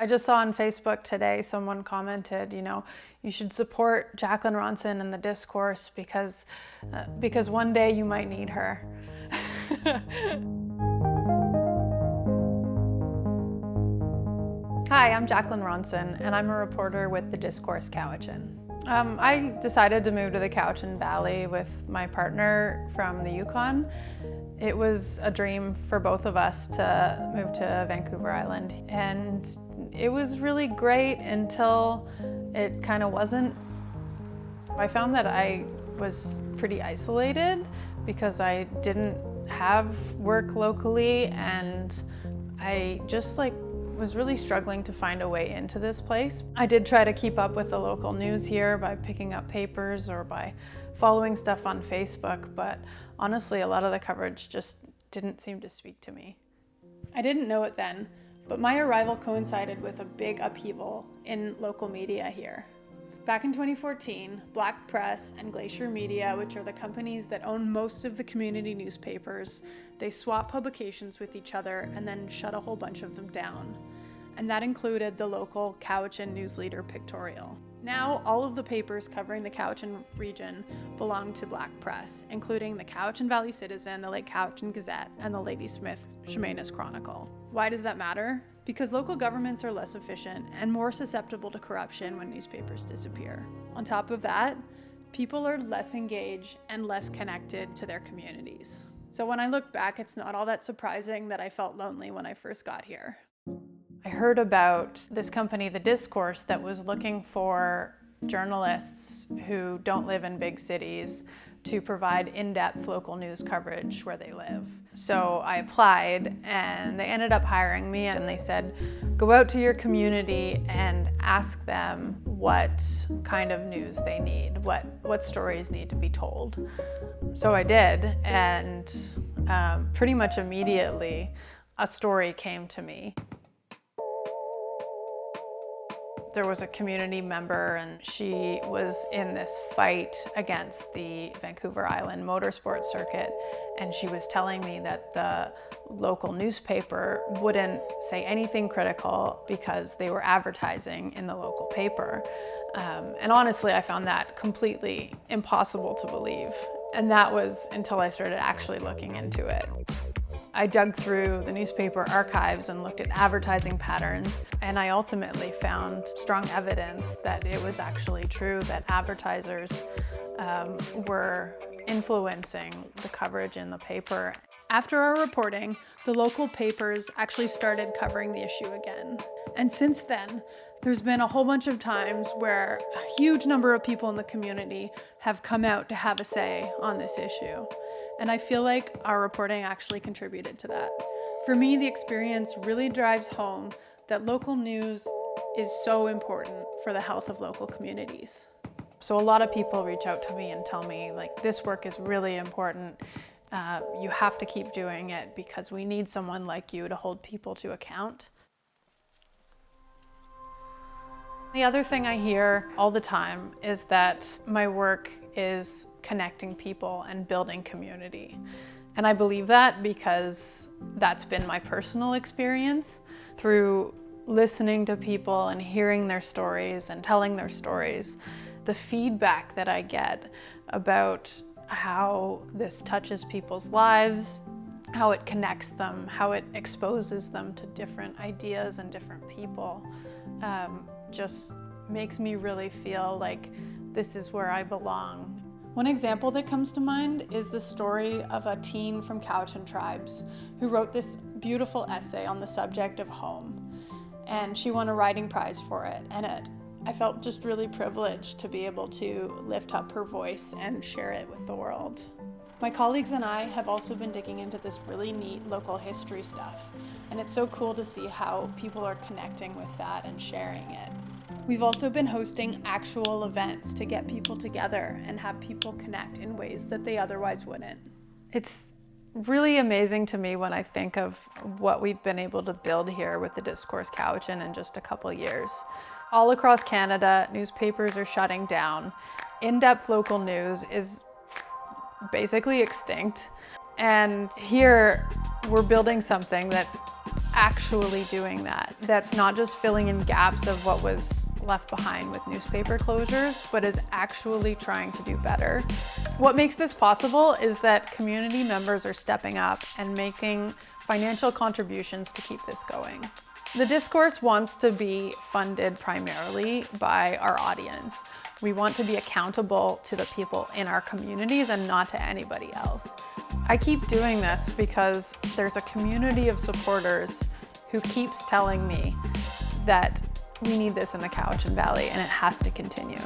I just saw on Facebook today, someone commented, you should support Jacqueline Ronson and the Discourse because one day you might need her. Hi, I'm Jacqueline Ronson, and I'm a reporter with the Discourse Cowichan. I decided to move to the Cowichan Valley with my partner from the Yukon. It was a dream for both of us to move to Vancouver Island, and it was really great until it kind of wasn't. I found that I was pretty isolated because I didn't have work locally, and I just was really struggling to find a way into this place. I did try to keep up with the local news here by picking up papers or by following stuff on Facebook, but honestly, a lot of the coverage just didn't seem to speak to me. I didn't know it then, but my arrival coincided with a big upheaval in local media here. Back in 2014, Black Press and Glacier Media, which are the companies that own most of the community newspapers, they swapped publications with each other and then shut a whole bunch of them down. And that included the local Cowichan News Leader Pictorial. Now, all of the papers covering the Cowichan region belong to Black Press, including the Cowichan Valley Citizen, the Lake Cowichan Gazette, and the Ladysmith Chemainus Chronicle. Why does that matter? Because local governments are less efficient and more susceptible to corruption when newspapers disappear. On top of that, people are less engaged and less connected to their communities. So when I look back, it's not all that surprising that I felt lonely when I first got here. I heard about this company, The Discourse, that was looking for journalists who don't live in big cities to provide in-depth local news coverage where they live. So I applied, and they ended up hiring me, and they said, go out to your community and ask them what kind of news they need, what stories need to be told. So I did, and pretty much immediately a story came to me. There was a community member, and she was in this fight against the Vancouver Island motorsports circuit, and she was telling me that the local newspaper wouldn't say anything critical because they were advertising in the local paper. And honestly, I found that completely impossible to believe. And that was until I started actually looking into it. I dug through the newspaper archives and looked at advertising patterns, and I ultimately found strong evidence that it was actually true that advertisers were influencing the coverage in the paper. After our reporting, the local papers actually started covering the issue again. And since then, there's been a whole bunch of times where a huge number of people in the community have come out to have a say on this issue. And I feel like our reporting actually contributed to that. For me, the experience really drives home that local news is so important for the health of local communities. So a lot of people reach out to me and tell me, this work is really important. You have to keep doing it because we need someone like you to hold people to account. The other thing I hear all the time is that my work is connecting people and building community. And I believe that because that's been my personal experience through listening to people and hearing their stories and telling their stories. The feedback that I get about how this touches people's lives, how it connects them, how it exposes them to different ideas and different people, just makes me really feel like this is where I belong. One example that comes to mind is the story of a teen from Cowichan tribes who wrote this beautiful essay on the subject of home, and she won a writing prize for it. And I felt just really privileged to be able to lift up her voice and share it with the world. My colleagues and I have also been digging into this really neat local history stuff, and it's so cool to see how people are connecting with that and sharing it. We've also been hosting actual events to get people together and have people connect in ways that they otherwise wouldn't. It's really amazing to me when I think of what we've been able to build here with the Discourse Cowichan in just a couple years. All across Canada, newspapers are shutting down. In-depth local news is basically extinct. And here we're building something that's actually doing that. That's not just filling in gaps of what was left behind with newspaper closures, but is actually trying to do better. What makes this possible is that community members are stepping up and making financial contributions to keep this going. The Discourse wants to be funded primarily by our audience. We want to be accountable to the people in our communities and not to anybody else. I keep doing this because there's a community of supporters who keeps telling me that we need this in the Cowichan Valley and it has to continue.